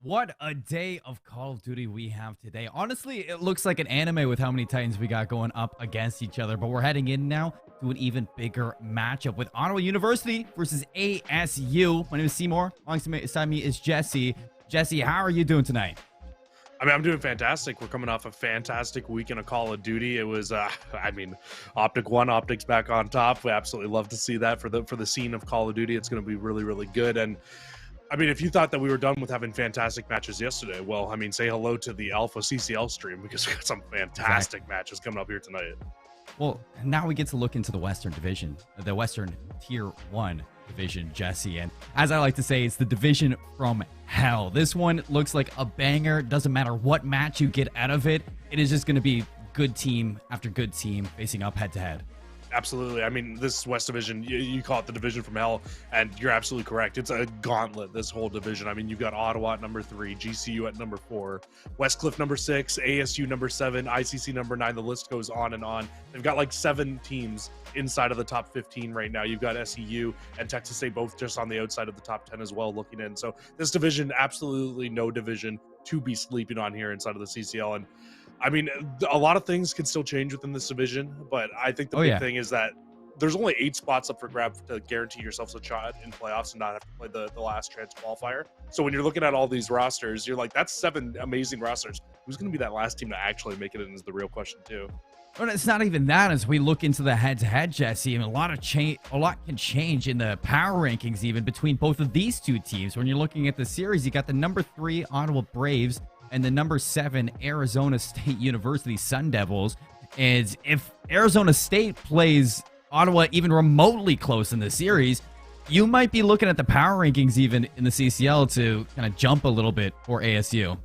What a day of Call of Duty we have today. Honestly, it looks like an anime with how many Titans we got going up against each other, but we're heading in now to an even bigger matchup with Ottawa University versus ASU. My name is Seymour. Alongside me is Jesse. Jesse, how are you doing tonight? I mean, I'm doing fantastic. We're coming off a fantastic weekend of Call of Duty. It was, Optic One, Optics back on top. We absolutely love to see that for the scene of Call of Duty. It's going to be really, really good. And I mean, if you thought that we were done with having fantastic matches yesterday, well, I mean, say hello to the Alpha CCL stream because we got some fantastic matches coming up here tonight. Well, now we get to look into the Western Division, the Western Tier 1 division, Jesse. And as I like to say, it's the division from hell. This one looks like a banger. Doesn't matter what match you get out of it. It is just going to be good team after good team facing up head to head. Absolutely. I mean, this West Division, you call it the division from hell, and you're absolutely correct. It's a gauntlet, this whole division. I mean, you've got Ottawa at number 3, GCU at number 4, Westcliff number 6, ASU number 7, ICC number 9. The list goes on and on. They've got like 7 teams inside of the top 15 right now. You've got SEU and Texas State both just on the outside of the top 10 as well looking in. So this division, absolutely no division to be sleeping on here inside of the CCL. And I mean, a lot of things can still change within this division, but I think the big thing is that there's only 8 spots up for grab to guarantee yourself a shot in playoffs and not have to play the last chance qualifier. So when you're looking at all these rosters, you're like, that's 7 amazing rosters. Who's going to be that last team to actually make it in is the real question too. But it's not even that. As we look into the head-to-head, Jesse, and a lot can change in the power rankings even between both of these two teams. When you're looking at the series, you got the number 3 Ottawa Braves and the number 7 Arizona State University Sun Devils. And if Arizona State plays Ottawa even remotely close in the series, you might be looking at the power rankings even in the CCL to kind of jump a little bit for ASU.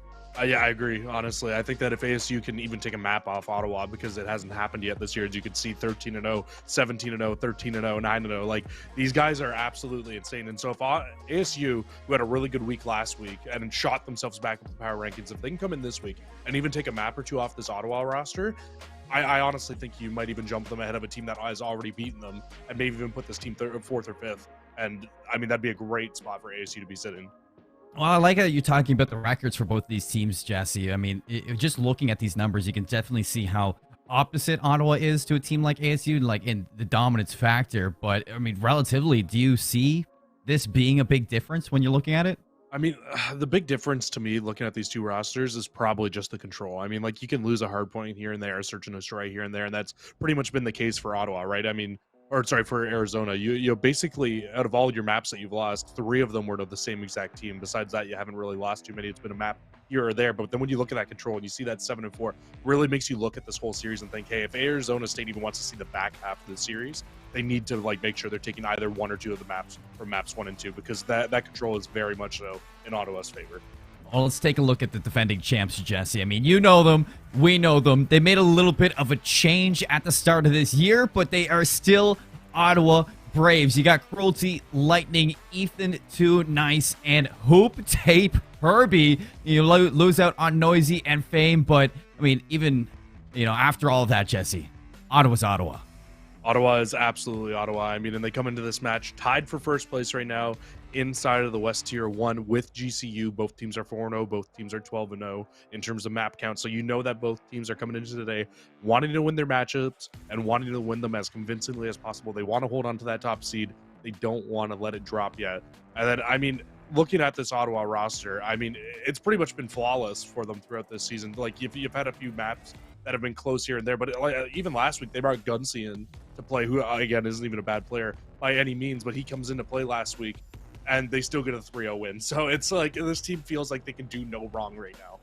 Yeah, I agree. Honestly, I think that if ASU can even take a map off Ottawa, because it hasn't happened yet this year, as you can see 13-0, 17-0, 13-0, 9-0, like these guys are absolutely insane. And so if ASU, who had a really good week last week and shot themselves back up the power rankings, if they can come in this week and even take a map or two off this Ottawa roster, I honestly think you might even jump them ahead of a team that has already beaten them and maybe even put this team 4th or 5th. And I mean, that'd be a great spot for ASU to be sitting. Well, I like how you're talking about the records for both these teams, Jesse. I mean, just looking at these numbers, you can definitely see how opposite Ottawa is to a team like ASU, like in the dominance factor. But, I mean, relatively, do you see this being a big difference when you're looking at it? I mean, the big difference to me looking at these two rosters is probably just the control. I mean, like you can lose a hard point here and there, a search and destroy here and there, and that's pretty much been the case for Ottawa, right? I mean, or sorry, for Arizona. You basically, out of all your maps that you've lost, 3 of them were to the same exact team. Besides that, you haven't really lost too many. It's been a map here or there. But then when you look at that control and you see that 7-4, really makes you look at this whole series and think, hey, if Arizona State even wants to see the back half of the series, they need to like make sure they're taking either 1 or 2 of the maps from maps 1 and 2, because that control is very much so in Ottawa's favor. Well, let's take a look at the defending champs, Jesse. I mean, you know them. We know them. They made a little bit of a change at the start of this year, but they are still Ottawa Braves. You got Cruelty, Lightning, Ethan, Too Nice, and Hoop Tape Herbie. You lose out on Noisy and Fame, but, I mean, even, after all of that, Jesse, Ottawa's Ottawa. Ottawa is absolutely Ottawa. I mean, and they come into this match tied for first place right now inside of the West Tier 1 with GCU. Both teams are 4-0. Both teams are 12-0 in terms of map count. So you know that both teams are coming into today wanting to win their matchups and wanting to win them as convincingly as possible. They want to hold on to that top seed. They don't want to let it drop yet. And then, I mean, looking at this Ottawa roster, I mean, it's pretty much been flawless for them throughout this season. Like, you've had a few maps that have been close here and there, but even last week, they brought Gunsey in to play, who, again, isn't even a bad player by any means, but he comes into play last week, and they still get a 3-0 win. So it's like, this team feels like they can do no wrong right now.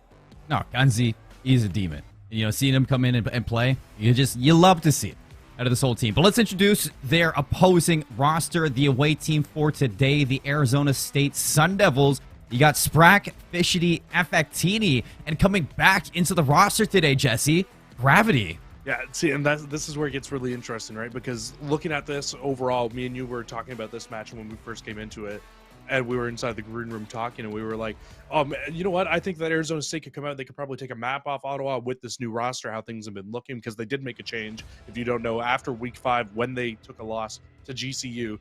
No, Gunsey, he's a demon. Seeing him come in and play, you love to see it out of this whole team. But let's introduce their opposing roster. The away team for today, the Arizona State Sun Devils. You got Sprack, Fishity, Affectini, and coming back into the roster today, Jesse, Gravity. Yeah, see, and this is where it gets really interesting, right? Because looking at this overall, me and you were talking about this match when we first came into it, and we were inside the green room talking, and we were like, oh, man, you know what? I think that Arizona State could come out. They could probably take a map off Ottawa with this new roster, how things have been looking, because they did make a change. If you don't know, after week 5, when they took a loss to GCU,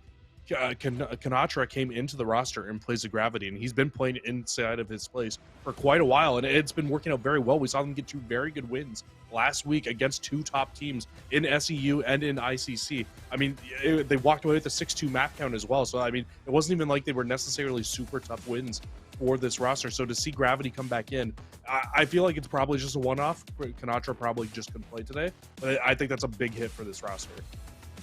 Kanatra came into the roster in place of Gravity, and he's been playing inside of his place for quite a while, and it's been working out very well. We saw them get 2 very good wins last week against 2 top teams in SEU and in ICC. I mean, they walked away with a 6-2 map count as well, so I mean, it wasn't even like they were necessarily super tough wins for this roster. So to see Gravity come back in, I feel like it's probably just a one-off. Kanatra probably just couldn't play today, but I think that's a big hit for this roster.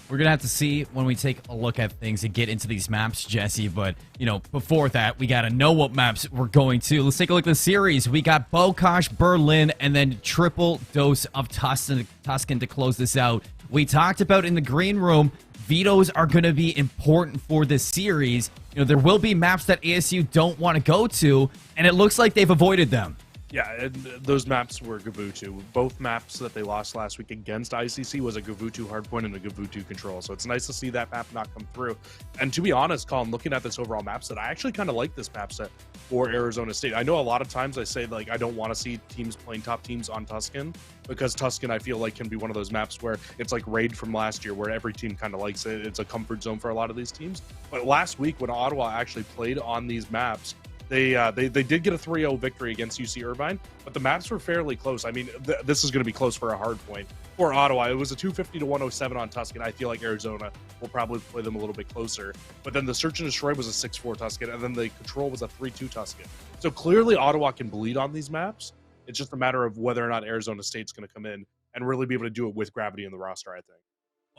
We're going to have to see when we take a look at things and get into these maps, Jesse. But, you know, before that, we got to know what maps we're going to. Let's take a look at the series. We got Bokash, Berlin, and then triple dose of Tuscan to close this out. We talked about in the green room, vetoes are going to be important for this series. You know, there will be maps that ASU don't want to go to, and it looks like they've avoided them. Yeah, and those maps were Gavutu. Both maps that they lost last week against ICC was a Gavutu hardpoint and a Gavutu control. So it's nice to see that map not come through. And to be honest, Colin, looking at this overall map set, I actually kind of like this map set for Arizona State. I know a lot of times I say, like, I don't want to see teams playing top teams on Tuscan, because Tuscan, I feel like, can be one of those maps where it's like Raid from last year, where every team kind of likes it. It's a comfort zone for a lot of these teams. But last week, when Ottawa actually played on these maps, they did get a 3-0 victory against UC Irvine, but the maps were fairly close. I mean, this is going to be close for a hard point. For Ottawa, it was a 250-107 on Tuscan. I feel like Arizona will probably play them a little bit closer. But then the Search and Destroy was a 6-4 Tuscan, and then the Control was a 3-2 Tuscan. So clearly Ottawa can bleed on these maps. It's just a matter of whether or not Arizona State's going to come in and really be able to do it with Gravity in the roster, I think.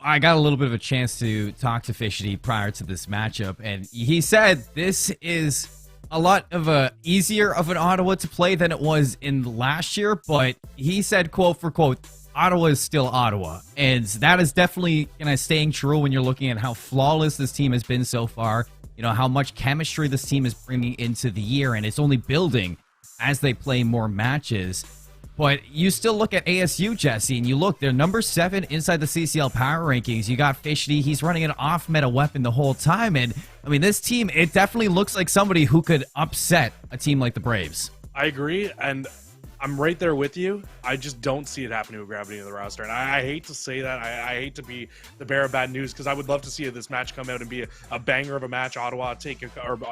I got a little bit of a chance to talk to Fishity prior to this matchup, and he said this is a lot of easier of an Ottawa to play than it was in last year, but he said, quote for quote, Ottawa is still Ottawa. And that is definitely staying true when you're looking at how flawless this team has been so far, you know, how much chemistry this team is bringing into the year, and it's only building as they play more matches. But you still look at ASU, Jesse, and you look, they're number 7 inside the CCL power rankings. You got Fishity, he's running an off-meta weapon the whole time. And, I mean, this team, it definitely looks like somebody who could upset a team like the Braves. I agree, and I'm right there with you. I just don't see it happening with Gravity in the roster. And I hate to say that. I hate to be the bearer of bad news, because I would love to see this match come out and be a banger of a match. Or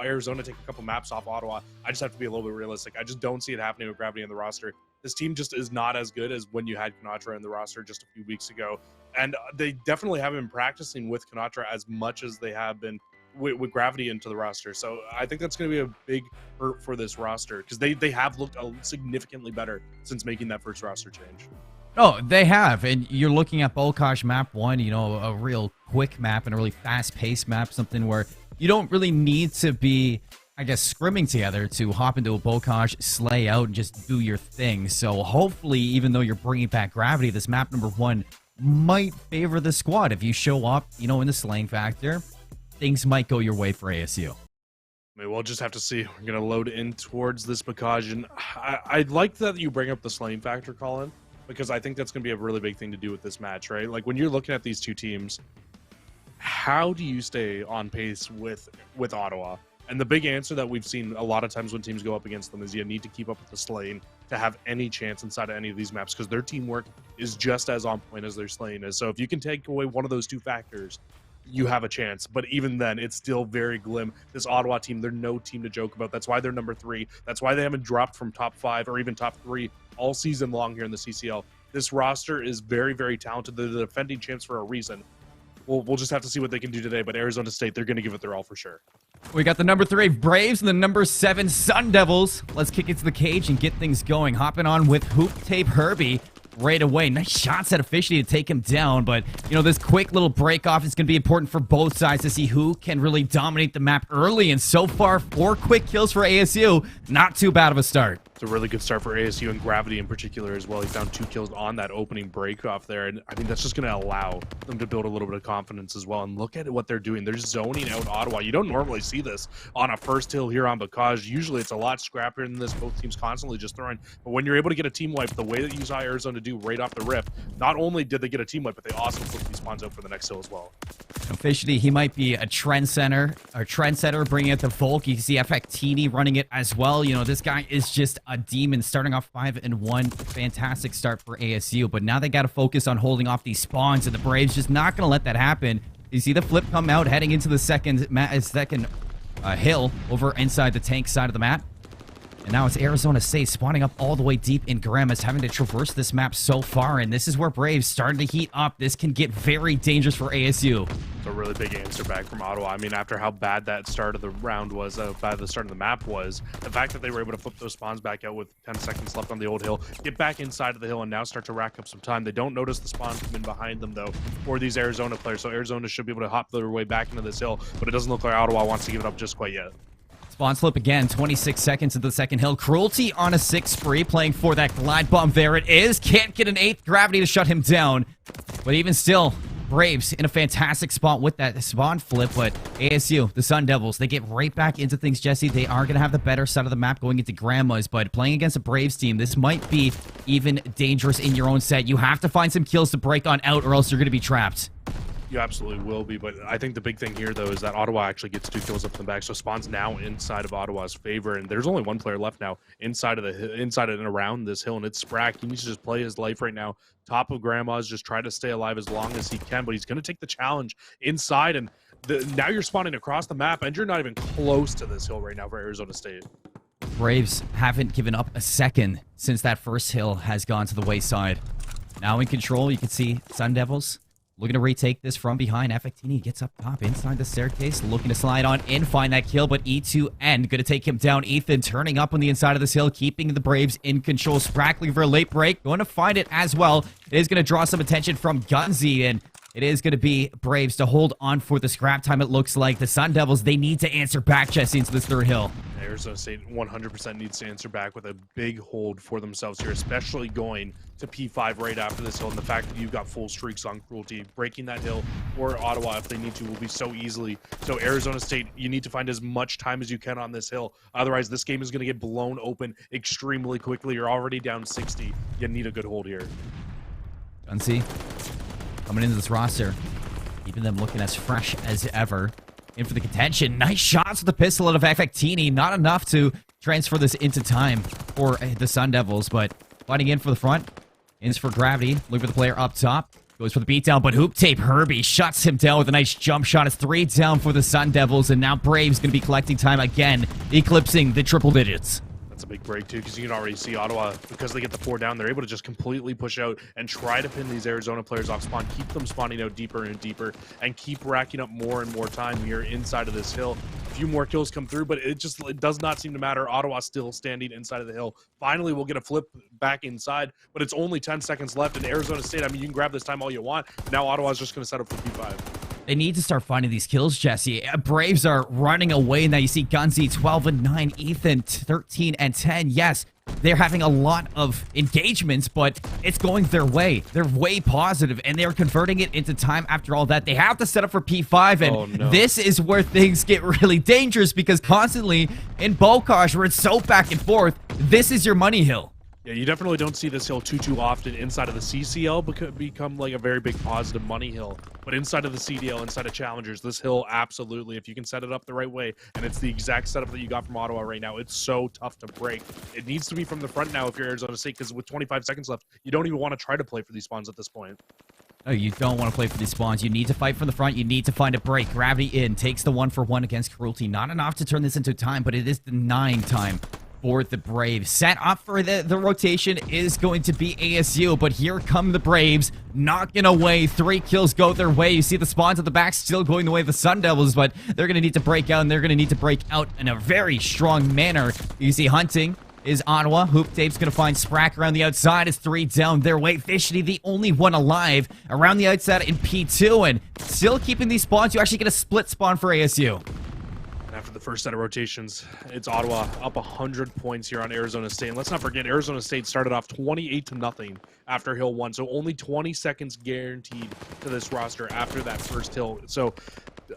Arizona take a couple maps off Ottawa. I just have to be a little bit realistic. I just don't see it happening with Gravity in the roster. This team just is not as good as when you had Kanatra in the roster just a few weeks ago. And they definitely haven't been practicing with Kanatra as much as they have been with Gravity into the roster. So I think that's going to be a big hurt for this roster, because they have looked significantly better since making that first roster change. Oh, they have. And you're looking at Bokash map 1, you know, a real quick map and a really fast-paced map, something where you don't really need to be, I guess, scrimming together to hop into a Bokash, slay out, and just do your thing. So hopefully, even though you're bringing back Gravity, this map number 1 might favor the squad. If you show up, you know, in the slaying factor, things might go your way for ASU. I mean, we'll just have to see. We're going to load in towards this Bokash, and I like that you bring up the slaying factor, Colin, because I think that's going to be a really big thing to do with this match, right? Like, when you're looking at these two teams, how do you stay on pace with Ottawa? And the big answer that we've seen a lot of times when teams go up against them is you need to keep up with the slaying to have any chance inside of any of these maps, because their teamwork is just as on point as their slaying is. So if you can take away one of those two factors, you have a chance. But even then, it's still very glim. This Ottawa team, they're no team to joke about. That's why they're number 3. That's why they haven't dropped from top 5 or even top 3 all season long here in the CCL. This roster is very, very talented. They're the defending champs for a reason. We'll just have to see what they can do today. But Arizona State, they're going to give it their all for sure. We got the number 3 Braves and the number 7 Sun Devils. Let's kick into the cage and get things going. Hopping on with Hoop Tape Herbie right away. Nice shots at Fishity to take him down, but you know, this quick little break off is going to be important for both sides to see who can really dominate the map early. And so far, 4 quick kills for ASU. Not too bad of a start. It's a really good start for ASU and Gravity in particular as well. He found 2 kills on that opening break off there, and I think that's just going to allow them to build a little bit of confidence as well. And look at what they're doing. They're zoning out Ottawa. You don't normally see this on a first hill here on Bokash. Usually it's a lot scrappier than this. Both teams constantly just throwing. But when you're able to get a team wipe the way that you saw Arizona do right off the rip, not only did they get a team wipe, but they also put these spawns out for the next hill as well. Fishity, he might be a trendsetter bringing it to Volk. You can see Effectini running it as well. You know, this guy is just a demon, starting off 5-1. Fantastic start for ASU, but now they got to focus on holding off these spawns, and the Braves just not going to let that happen. You see the flip come out, heading into the second hill over inside the tank side of the map. And now it's Arizona State spawning up all the way deep in Grandma's, having to traverse this map so far. And this is where Braves starting to heat up. This can get very dangerous for ASU. It's a really big answer back from Ottawa. I mean, after how bad that start of the round was, how bad the start of the map was, the fact that they were able to flip those spawns back out with 10 seconds left on the old hill, get back inside of the hill, and now start to rack up some time. They don't notice the spawn come in behind them, though, for these Arizona players. So Arizona should be able to hop their way back into this hill, but it doesn't look like Ottawa wants to give it up just quite yet. Spawn slip again, 26 seconds into the second hill. Cruelty on a 6 spree, playing for that glide bomb. There it is. Can't get an 8th gravity to shut him down. But even still, Braves in a fantastic spot with that spawn flip. But ASU, the Sun Devils, they get right back into things, Jesse. They are going to have the better side of the map going into Grandma's. But playing against a Braves team, this might be even dangerous in your own set. You have to find some kills to break on out, or else you're going to be trapped. You absolutely will be, but I think the big thing here, though, is that Ottawa actually gets 2 kills up in the back, so spawn's now inside of Ottawa's favor, and there's only one player left now inside and around this hill, and it's Sprack. He needs to just play his life right now. Top of Grandma's, just try to stay alive as long as he can, but he's going to take the challenge inside, and now you're spawning across the map, and you're not even close to this hill right now for Arizona State. Braves haven't given up a second since that first hill has gone to the wayside. Now in control, you can see Sun Devils looking to retake this from behind. Affectini gets up top inside the staircase, looking to slide on in, find that kill, but E2N going to take him down. Ethan turning up on the inside of this hill, keeping the Braves in control. Sprackling for a late break, going to find it as well. It is going to draw some attention from Gunzy, and it is going to be Braves to hold on for the scrap time. It looks like the Sun Devils, they need to answer back, Jesse, into this third hill. Arizona State 100% needs to answer back with a big hold for themselves here, especially going to P5 right after this hill. And the fact that you've got full streaks on Cruelty, breaking that hill or Ottawa, if they need to, will be so easily. So Arizona State, you need to find as much time as you can on this hill. Otherwise, this game is going to get blown open extremely quickly. You're already down 60. You need a good hold here. Gunzy coming into this roster, keeping them looking as fresh as ever. In for the contention. Nice shots with the pistol out of Affectini. Not enough to transfer this into time for the Sun Devils, but fighting in for the front. Ins for gravity. Look for the player up top. Goes for the beatdown, but Hoop Tape Herbie shuts him down with a nice jump shot. It's 3 down for the Sun Devils, and now Braves going to be collecting time again, eclipsing the triple digits. That's a big break, too, because you can already see Ottawa, because they get the 4 down, they're able to just completely push out and try to pin these Arizona players off spawn, keep them spawning out deeper and deeper, and keep racking up more and more time here inside of this hill. A few more kills come through, but it does not seem to matter. Ottawa still standing inside of the hill. Finally, we'll get a flip back inside, but it's only 10 seconds left in Arizona State. I mean, you can grab this time all you want. Now Ottawa's just going to set up for P5. They need to start finding these kills, Jesse. Braves are running away now. You see Gunzy 12 and 9, Ethan 13 and 10. Yes, they're having a lot of engagements, but it's going their way. They're way positive, and they're converting it into time after all that. They have to set up for P5, and this is where things get really dangerous, because constantly in Bokash, where it's so back and forth, this is your money hill. Yeah, you definitely don't see this hill too often inside of the CCL become like a very big positive money hill. But inside of the CDL, inside of Challengers, this hill, absolutely, if you can set it up the right way, and it's the exact setup that you got from Ottawa right now, it's so tough to break. It needs to be from the front now if you're Arizona State, because with 25 seconds left, you don't even want to try to play for these spawns at this point. No, you don't want to play for these spawns. You need to fight from the front. You need to find a break. Gravity in, takes the 1-for-1 against Cruelty. Not enough to turn this into time, but it is the 9 time for the Braves. Set up for the rotation is going to be ASU, but here come the Braves, knocking away. 3 kills go their way. You see the spawns at the back still going the way of the Sun Devils, but they're going to need to break out, and they're going to need to break out in a very strong manner. You see hunting is Ottawa. Hoop Tape's going to find Sprack around the outside. It's 3 down their way. Vishny, the only one alive around the outside in P2, and still keeping these spawns. You actually get a split spawn for ASU. After the first set of rotations, it's Ottawa up 100 points here on Arizona State. And let's not forget, Arizona State started off 28-0 after Hill 1. So only 20 seconds guaranteed to this roster after that first hill. So,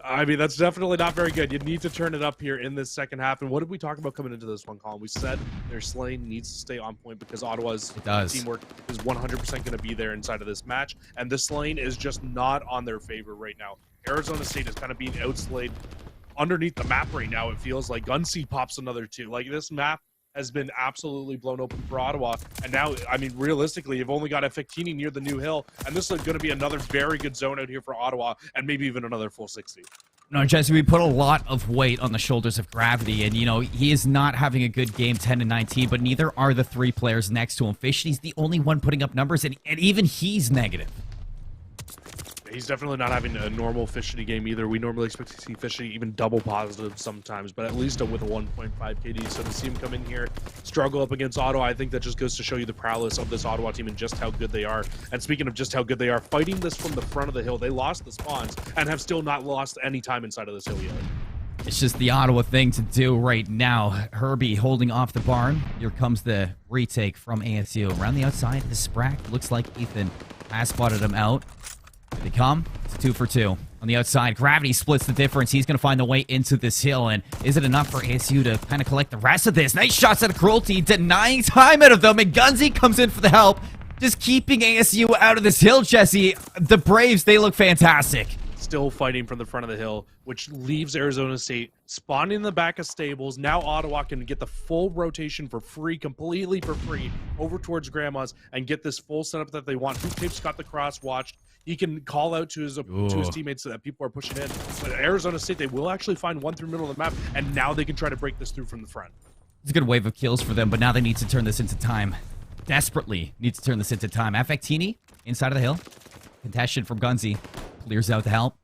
I mean, that's definitely not very good. You need to turn it up here in this second half. And what did we talk about coming into this one, Colin? We said their slaying needs to stay on point because Ottawa's teamwork is 100% going to be there inside of this match. And this lane is just not on their favor right now. Arizona State is kind of being outslayed underneath the map right now. It feels like Gunseed pops another 2. Like, this map has been absolutely blown open for Ottawa. And now, I mean, realistically, you've only got Effectini near the new hill, and this is going to be another very good zone out here for Ottawa, and maybe even another full 60. No, Jesse, we put a lot of weight on the shoulders of Gravity, and, you know, he is not having a good game 10-19, but neither are the three players next to him. He's the only one putting up numbers, and even he's negative. He's definitely not having a normal Fishity game either. We normally expect to see Fishity even double positive sometimes, but at least with a 1.5 KD. So to see him come in here, struggle up against Ottawa, I think that just goes to show you the prowess of this Ottawa team and just how good they are. And speaking of just how good they are, fighting this from the front of the hill, they lost the spawns and have still not lost any time inside of this hill yet. It's just the Ottawa thing to do right now. Herbie holding off the barn. Here comes the retake from ASU. Around the outside, the Sprack. Looks like Ethan has spotted him out. They come. It's 2 for 2. On the outside, Gravity splits the difference. He's going to find the way into this hill. And is it enough for ASU to kind of collect the rest of this? Nice shots at Cruelty, denying time out of them. And Gunzy comes in for the help. Just keeping ASU out of this hill, Jesse. The Braves, they look fantastic. Still fighting from the front of the hill, which leaves Arizona State spawning in the back of stables. Now Ottawa can get the full rotation for free, completely for free, over towards Grandma's and get this full setup that they want. Hoop Tape's got the cross watched. He can call out to his teammates so that people are pushing in. But Arizona State, they will actually find one through the middle of the map, and now they can try to break this through from the front. It's a good wave of kills for them, but now they need to turn this into time. Desperately needs to turn this into time. Effectini, inside of the hill. Contestion from Gunzy. Clears out the help.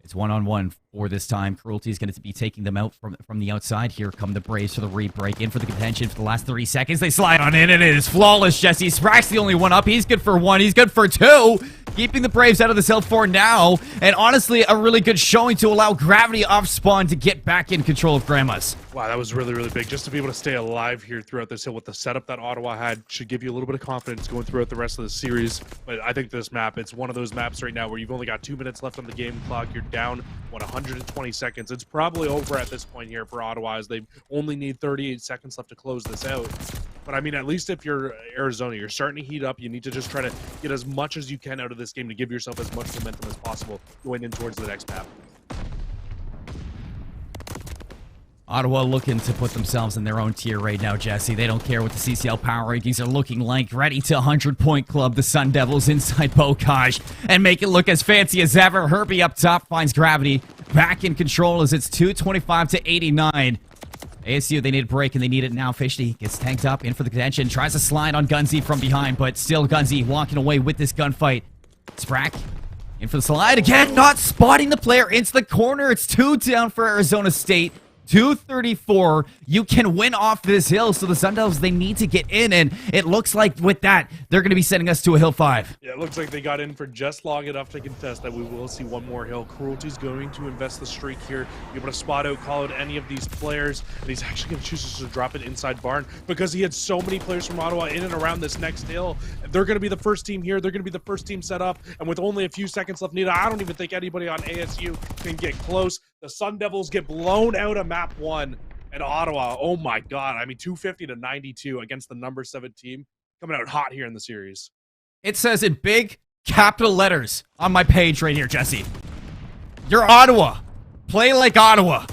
It's one-on-one for this time. Cruelty is going to be taking them out from the outside. Here come the Braves for the re-break. In for the contention for the last 30 seconds. They slide on in, and it is flawless. Jesse Sprack's the only one up. He's good for 1. He's good for 2. Keeping the Braves out of this hill for now. And honestly, a really good showing to allow Gravity off spawn to get back in control of Grandma's. Wow, that was really, really big. Just to be able to stay alive here throughout this hill with the setup that Ottawa had should give you a little bit of confidence going throughout the rest of the series. But I think this map, it's one of those maps right now where you've only got 2 minutes left on the game clock. You're down, 120 seconds. It's probably over at this point here for Ottawa as they only need 38 seconds left to close this out. But I mean, at least if you're Arizona, you're starting to heat up. You need to just try to get as much as you can out of this game to give yourself as much momentum as possible going in towards the next map. Ottawa looking to put themselves in their own tier right now, Jesse. They don't care what the CCL power rankings are looking like. Ready to 100-point club the Sun Devils inside Bocage and make it look as fancy as ever. Herbie up top finds Gravity back in control as it's 225 to 89. ASU, they need a break, and they need it now. Fishty gets tanked up, in for the contention, tries to slide on Gunzy from behind, but still Gunzy walking away with this gunfight. Sprack, in for the slide again, not spotting the player into the corner. It's 2 down for Arizona State. 234. You can win off this hill, so the Sun Devils, they need to get in, and it looks like with that, they're going to be sending us to a hill 5. Yeah, it looks like they got in for just long enough to contest that we will see one more hill. Cruelty's going to invest the streak here, be able to spot out, call out any of these players, and he's actually going to choose to drop it inside barn because he had so many players from Ottawa in and around this next hill. They're going to be the first team here. They're going to be the first team set up, and with only a few seconds left needed, I don't even think anybody on ASU can get close. The Sun Devils get blown out of map 1, and Ottawa, oh my god, I mean 250 to 92 against the number 7 team, coming out hot here in the series. It says in big capital letters on my page right here, Jesse. You're Ottawa. Play like Ottawa.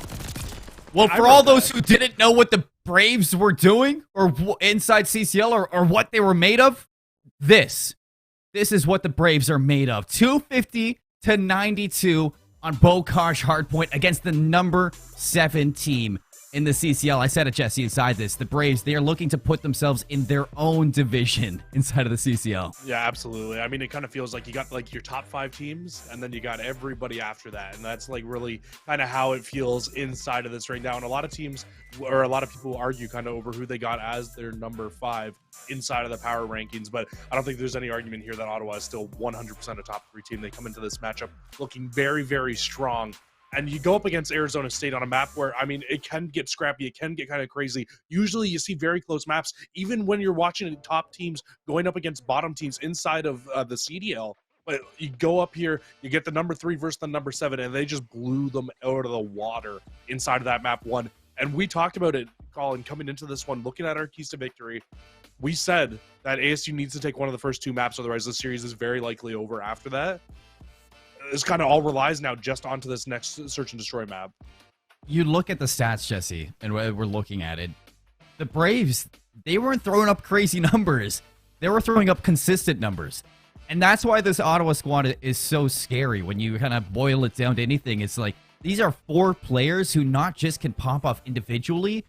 Well, for all those who didn't know what the Braves were doing or inside CCL or what they were made of, this is what the Braves are made of. 250 to 92 on Bocage Hardpoint against the number 7 team in the CCL. I said it, Jesse, inside this. The Braves, they are looking to put themselves in their own division inside of the CCL. Yeah, absolutely. I mean, it kind of feels like you got like your top 5 teams, and then you got everybody after that. And that's like really kind of how it feels inside of this right now. And a lot of teams, or a lot of people argue kind of over who they got as their number 5 inside of the power rankings. But I don't think there's any argument here that Ottawa is still 100% a top 3 team. They come into this matchup looking very, very strong. And you go up against Arizona State on a map where, I mean, it can get scrappy. It can get kind of crazy. Usually you see very close maps, even when you're watching top teams going up against bottom teams inside of the CDL. But you go up here, you get the number 3 versus the number 7, and they just blew them out of the water inside of that map 1. And we talked about it, Colin, coming into this one, looking at our keys to victory. We said that ASU needs to take one of the first 2 maps, otherwise the series is very likely over after that. This kind of all relies now just onto this next search and destroy map. You look at the stats, Jesse, and we're looking at it. the Braves, they weren't throwing up crazy numbers. They were throwing up consistent numbers. And that's why this Ottawa squad is so scary when you kind of boil it down to anything. It's like, these are 4 players who not just can pop off individually,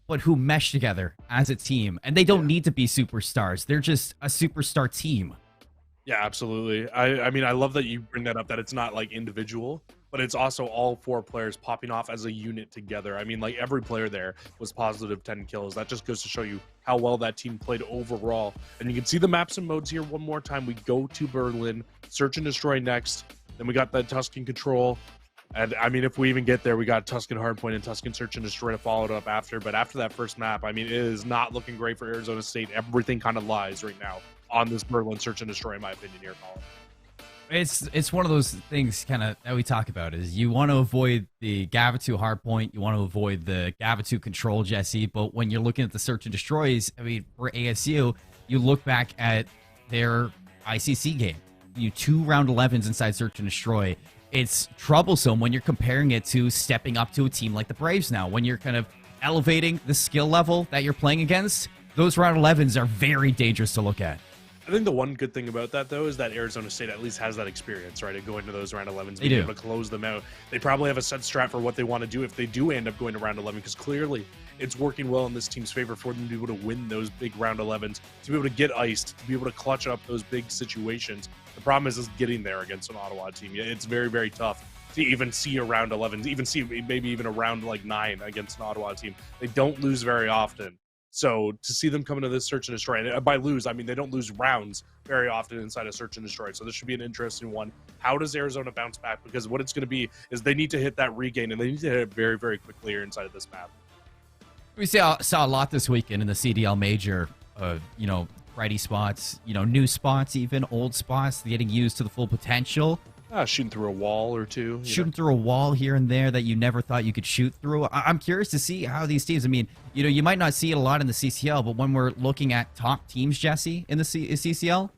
but who mesh together as a team. And they don't need to be superstars. They're just a superstar team. Yeah, absolutely. I mean, I love that you bring that up, that it's not like individual, but it's also all 4 players popping off as a unit together. I mean, like every player there was positive 10 kills. That just goes to show you how well that team played overall. And you can see the maps and modes here one more time. We go to Berlin, search and destroy next. Then we got the Tuscan control. And I mean, if we even get there, we got Tuscan hardpoint and Tuscan search and destroy to follow it up after. But after that first map, I mean, it is not looking great for Arizona State. Everything kind of lies right now on this Berlin search and destroy, in my opinion, here, Colin. It's one of those things kind of that we talk about is you want to avoid the Gavitu hardpoint, you want to avoid the Gavitu control, Jesse. But when you're looking at the search and destroys, I mean, for ASU, you look back at their ICC game, 2 round 11s inside search and destroy. It's troublesome when you're comparing it to stepping up to a team like the Braves now. When you're kind of elevating the skill level that you're playing against, those round 11s are very dangerous to look at. I think the one good thing about that, though, is that Arizona State at least has that experience, right, of going to those round 11s, being able to close them out. They probably have a set strat for what they want to do if they do end up going to round 11, because clearly it's working well in this team's favor for them to be able to win those big round 11s, to be able to get iced, to be able to clutch up those big situations. The problem is getting there against an Ottawa team. It's very, very tough to even see a round 11, even see maybe even a round like 9 against an Ottawa team. They don't lose very often. So to see them come into this search and destroy, and by lose, I mean they don't lose rounds very often inside a search and destroy. So this should be an interesting one. How does Arizona bounce back? Because what it's going to be is they need to hit that regain, and they need to hit it very, very quickly here inside of this map. We saw a lot this weekend in the CDL major, righty spots, new spots, even old spots getting used to the full potential. Shooting through a wall or two. Shooting through a wall here and there that you never thought you could shoot through. I'm curious to see how these teams, I mean, you might not see it a lot in the CCL, but when we're looking at top teams, Jesse, in the CCL,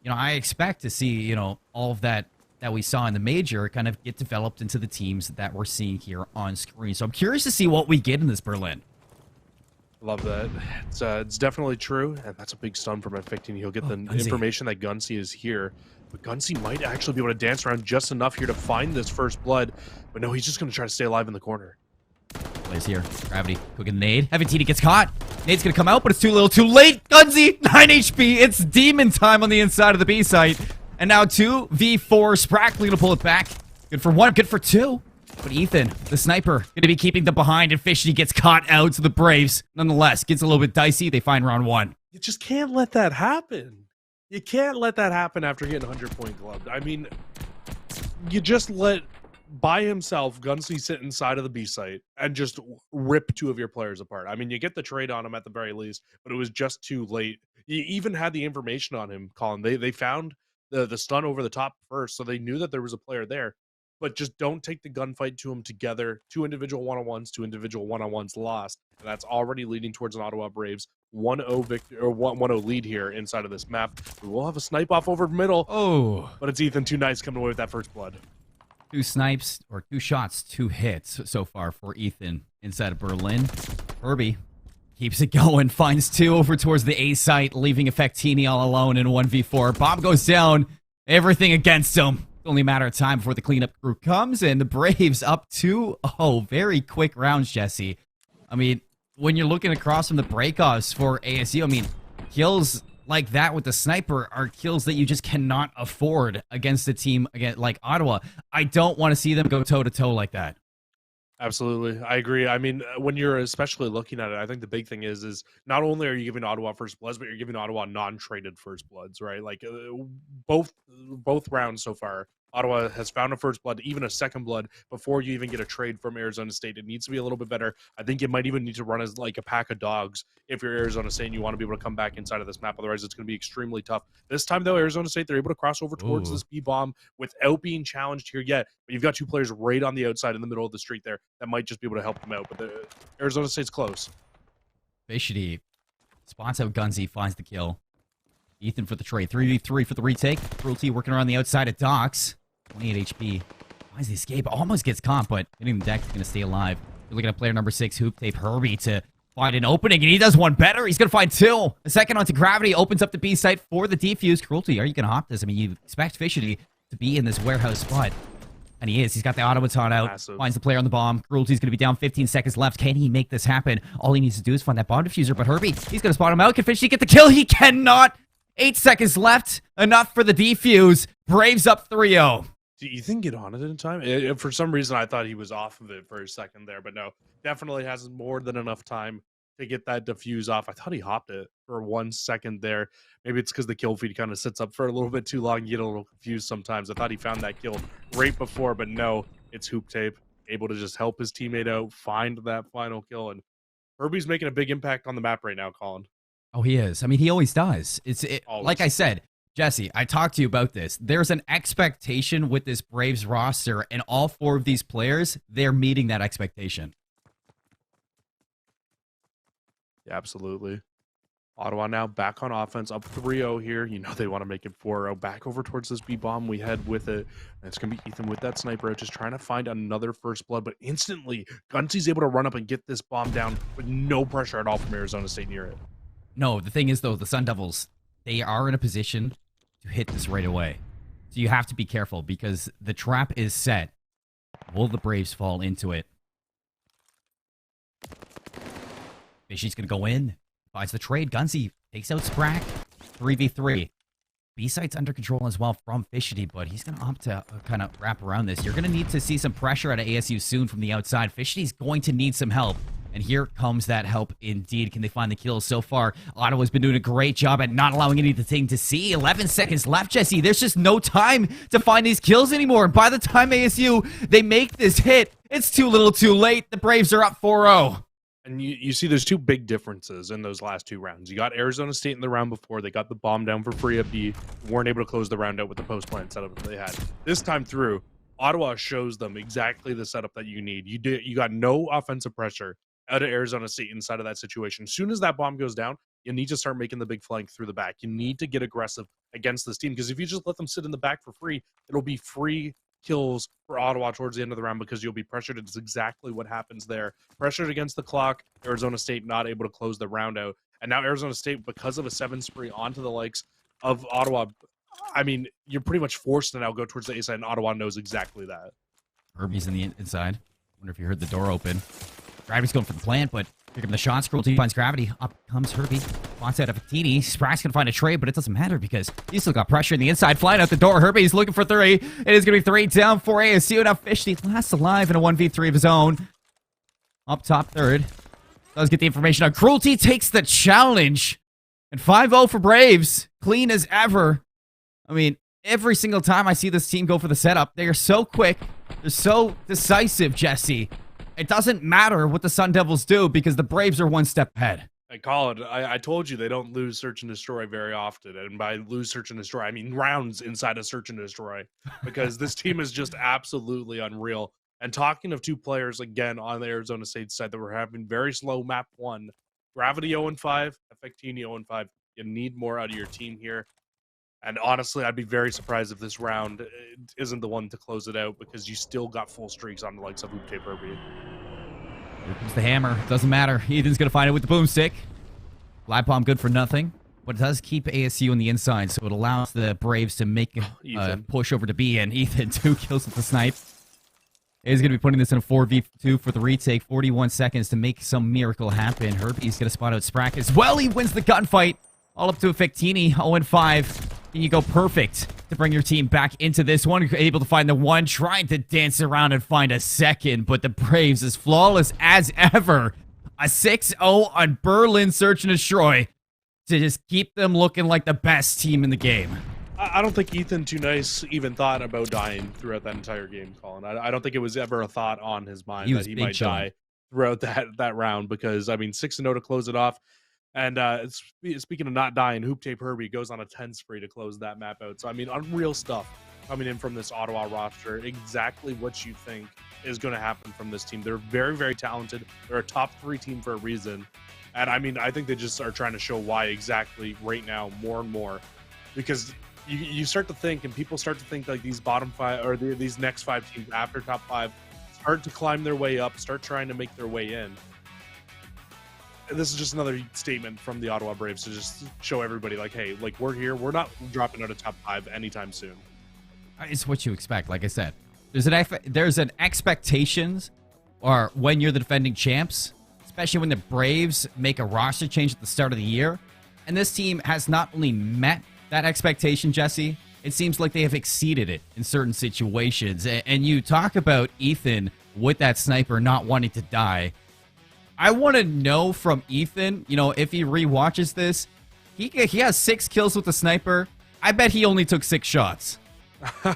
I expect to see, all of that we saw in the major kind of get developed into the teams that we're seeing here on screen. So I'm curious to see what we get in this Berlin. Love that. It's definitely true, and that's a big stun from F15. He'll get the information that Gunsey is here. But Gunsey might actually be able to dance around just enough here to find this first blood. But no, he's just going to try to stay alive in the corner. Plays here. Gravity. Cooking nade. F15 gets caught. Nade's going to come out, but it's too little, too late. Gunsey, 9 HP. It's demon time on the inside of the B site. And now 2v4. Sprackly to pull it back. Good for 1, good for 2. But Ethan, the sniper, going to be keeping them behind, and Fishy gets caught out to the Braves. Nonetheless, gets a little bit dicey. They find round 1. You just can't let that happen. You can't let that happen after getting 100-point gloved. I mean, you just let, by himself, Gunsey sit inside of the B site and just rip 2 of your players apart. I mean, you get the trade on him at the very least, but it was just too late. You even had the information on him, Colin. They found the stun over the top first, so they knew that there was a player there. But just don't take the gunfight to him together. 2 individual one-on-ones, 2 individual one-on-ones lost. And that's already leading towards an Ottawa Braves 1-0 victory, or 1-0 lead here inside of this map. We will have a snipe off over middle. Oh. But it's Ethan Too Nice coming away with that first blood. 2 snipes, or 2 shots, 2 hits so far for Ethan inside of Berlin. Herbie keeps it going, finds 2 over towards the A site, leaving Effectini all alone in 1v4. Bob goes down, everything against him. Only a matter of time before the cleanup crew comes, and the Braves up 2-0. Very quick rounds, Jesse. I mean, when you're looking across from the breakoffs for ASU, I mean, kills like that with the sniper are kills that you just cannot afford against a team like Ottawa. I don't want to see them go toe-to-toe like that. Absolutely. I agree. I mean, when you're especially looking at it, I think the big thing is not only are you giving Ottawa first bloods, but you're giving Ottawa non-traded first bloods, right? Like both rounds so far, Ottawa has found a first blood, even a second blood, before you even get a trade from Arizona State. It needs to be a little bit better. I think it might even need to run as like a pack of dogs if you're Arizona State and you want to be able to come back inside of this map. Otherwise, it's going to be extremely tough. This time, though, Arizona State, they're able to cross over towards this B-bomb without being challenged here yet. But you've got 2 players right on the outside in the middle of the street there that might just be able to help them out. But Arizona State's close. Bishity spots out Gunsey, finds the kill. Ethan for the trade. 3v3 for the retake. Cruelty working around the outside of Docks. 28 HP. Finds the escape. Almost gets caught, but hitting the deck is going to stay alive. You're looking at player number 6, Hoop Tape Herbie, to find an opening, and he does one better. He's going to find two. A second onto Gravity, opens up the B site for the defuse. Cruelty, are you going to hop this? I mean, you expect Fishy to be in this warehouse spot. And he is. He's got the automaton out. Massive. Finds the player on the bomb. Cruelty's going to be down 15 seconds left. Can he make this happen? All he needs to do is find that bomb diffuser. But Herbie, he's going to spot him out. Can Fishy get the kill? He cannot. 8 seconds left. Enough for the defuse. Braves up 3-0. Do you think get on it in time? For some reason, I thought he was off of it for a second there, but no, definitely has more than enough time to get that diffuse off. I thought he hopped it for 1 second there. Maybe it's because the kill feed kind of sits up for a little bit too long. You get a little confused sometimes. I thought he found that kill right before, but no, it's Hoop Tape, able to just help his teammate out, find that final kill, and Herbie's making a big impact on the map right now, Colin. Oh, he is. I mean, he always does. Always. Like I said, Jesse, I talked to you about this. There's an expectation with this Braves roster, and all 4 of these players, they're meeting that expectation. Yeah, absolutely. Ottawa now back on offense, up 3-0 here. You know they want to make it 4-0. Back over towards this B-bomb. We head with it. And it's going to be Ethan with that sniper out, just trying to find another first blood. But instantly, Gunsy's able to run up and get this bomb down with no pressure at all from Arizona State near it. No, the thing is, though, the Sun Devils, they are in a position to hit this right away. So you have to be careful because the trap is set. Will the Braves fall into it? Fishy's going to go in. Finds the trade. Gunsy takes out Sprack. 3v3. B-site's under control as well from Fishy, but he's going to opt to kind of wrap around this. You're going to need to see some pressure out of ASU soon from the outside. Fishy's going to need some help. And here comes that help indeed. Can they find the kills so far? Ottawa's been doing a great job at not allowing anything to see. 11 seconds left, Jesse. There's just no time to find these kills anymore. And by the time ASU, they make this hit, it's too little too late. The Braves are up 4-0. And you see there's 2 big differences in those last 2 rounds. You got Arizona State in the round before. They got the bomb down for free at B. Weren't able to close the round out with the post-plant setup that they had. This time through, Ottawa shows them exactly the setup that you need. You got no offensive pressure out of Arizona State inside of that situation. As soon as that bomb goes down, you need to start making the big flank through the back. You need to get aggressive against this team because if you just let them sit in the back for free, it'll be free kills for Ottawa towards the end of the round because you'll be pressured. It's exactly what happens there. Pressured against the clock, Arizona State not able to close the round out. And now Arizona State, because of a 7 spree onto the likes of Ottawa, I mean, you're pretty much forced to now go towards the A side, and Ottawa knows exactly that. Herbie's in the inside. Wonder if you heard the door open. Gravity's going for the plant, but here come the shots. Cruelty finds Gravity. Up comes Herbie. Wants out of Fatini. Sprack's going to find a trade, but it doesn't matter because he's still got pressure in the inside. Flying out the door. Herbie's looking for 3. It is going to be 3 down for ASU. Now Fishy lasts alive in a 1v3 of his own. Up top third. Does get the information out. Cruelty takes the challenge. And 5-0 for Braves. Clean as ever. I mean, every single time I see this team go for the setup, they are so quick. They're so decisive, Jesse. It doesn't matter what the Sun Devils do because the Braves are 1 step ahead. Hey, Colin, I told you they don't lose search and destroy very often. And by lose search and destroy, I mean rounds inside of search and destroy. Because this team is just absolutely unreal. And talking of 2 players, again, on the Arizona State side that were having very slow map 1. Gravity 0-5, Effectini 0-5. You need more out of your team here. And honestly, I'd be very surprised if this round isn't the one to close it out because you still got full streaks on the likes of Hoop Tape Herbie. Here comes the hammer. Doesn't matter. Ethan's going to find it with the boomstick. Live bomb good for nothing. But it does keep ASU on the inside, so it allows the Braves to make a push over to B. And Ethan, 2 kills with the snipe. He's going to be putting this in a 4v2 for the retake. 41 seconds to make some miracle happen. Herbie's going to spot out Sprack as well. He wins the gunfight. All up to Effectini. 0-5. Can you go perfect to bring your team back into this one? Able to find the 1, trying to dance around and find a 2nd, but the Braves is flawless as ever. A 6-0 on Berlin Search and Destroy to just keep them looking like the best team in the game. I don't think Ethan Too Nice even thought about dying throughout that entire game, Colin. I don't think it was ever a thought on his mind that he might die throughout that round because, I mean, 6-0 to close it off. And speaking of not dying, Hoop Tape Herbie goes on a 10 spree to close that map out. So, I mean, unreal stuff coming in from this Ottawa roster. Exactly what you think is going to happen from this team. They're very, very talented. They're a top 3 team for a reason. And, I mean, I think they just are trying to show why exactly right now more and more. Because you start to think, and people start to think like these bottom 5 or these next 5 teams after top 5 start to climb their way up, start trying to make their way in. this is just another statement from the Ottawa Braves to just show everybody, like, hey, like, we're here. We're not dropping out of top 5 anytime soon. It's what you expect. Like I said, there's an expectations, or when you're the defending champs, especially when the Braves make a roster change at the start of the year, and this team has not only met that expectation, Jesse, it seems like they have exceeded it in certain situations. And you talk about Ethan with that sniper not wanting to die. I want to know from Ethan, you know, if he rewatches this, he has 6 kills with the sniper. I bet he only took 6 shots.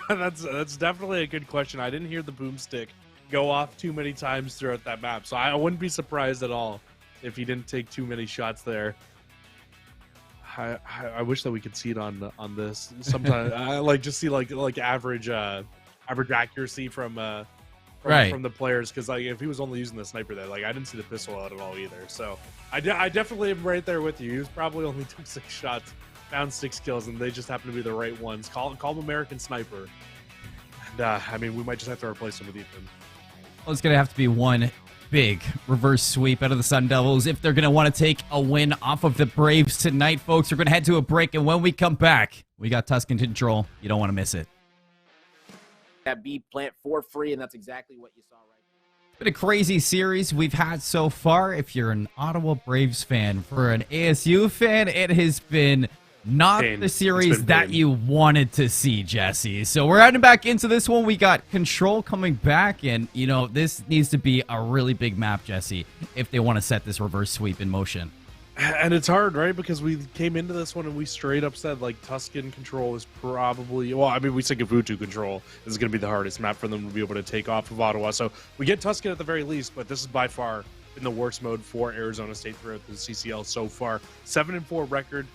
That's definitely a good question. I didn't hear the boomstick go off too many times throughout that map, so I wouldn't be surprised at all if he didn't take too many shots there. I wish that we could see it on this. Sometimes I like just see like average accuracy from the players, because like if he was only using the sniper there, like I didn't see the pistol out at all either. So I definitely am right there with you. He was probably only took 6 shots, found 6 kills, and they just happen to be the right ones. Call him American Sniper. And I mean, we might just have to replace him with Ethan. Well, it's gonna have to be one big reverse sweep out of the Sun Devils if they're going to want to take a win off of the Braves tonight, folks. We're going to head to a break, and when we come back, we got Tuscan control. You don't want to miss it. That B plant for free, and that's exactly what you saw right now. It's been a crazy series we've had so far. If you're an Ottawa Braves fan, for an ASU fan, it has been not the series that you wanted to see, Jesse. So we're heading back into this one. We got Control coming back, and, you know, this needs to be a really big map, Jesse, if they want to set this reverse sweep in motion. And it's hard, right? Because we came into this one and we straight up said, like, Tuscan Control is probably... Well, I mean, we said Gavutu Control is going to be the hardest map for them to be able to take off of Ottawa. So we get Tuscan at the very least, but this is by far been the worst mode for Arizona State throughout the CCL so far. 7-4 record.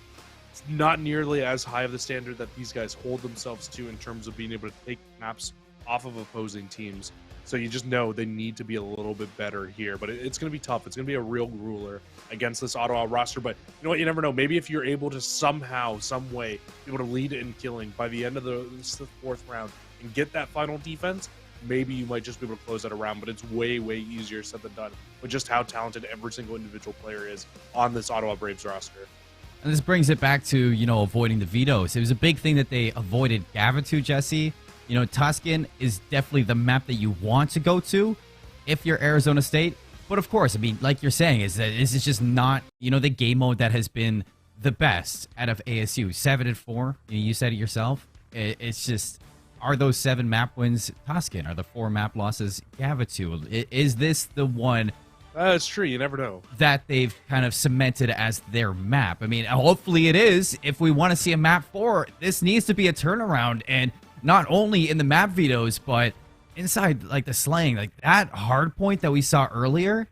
It's not nearly as high of the standard that these guys hold themselves to in terms of being able to take maps off of opposing teams. So you just know they need to be a little bit better here. But it's going to be tough. It's going to be a real ruler against this Ottawa roster. But you know what? You never know. Maybe if you're able to somehow, some way, be able to lead in killing by the end of the 4th round and get that final defense, maybe you might just be able to close that around. But it's way, way easier said than done with just how talented every single individual player is on this Ottawa Braves roster. And this brings it back to, you know, avoiding the vetoes. It was a big thing that they avoided Gavutu, Jesse. You know, Tuscan is definitely the map that you want to go to if you're Arizona State. But of course, I mean, like you're saying, is that this is just not, you know, the game mode that has been the best out of ASU. 7-4, you said it yourself. It's just, are those 7 map wins Tuscan? Are the 4 map losses Gavutu? Is this the one... It's true. You never know. That they've kind of cemented as their map. I mean, hopefully it is. If we want to see a map 4, this needs to be a turnaround. And not only in the map vetoes, but inside, like, the slaying. Like, that hard point that we saw earlier,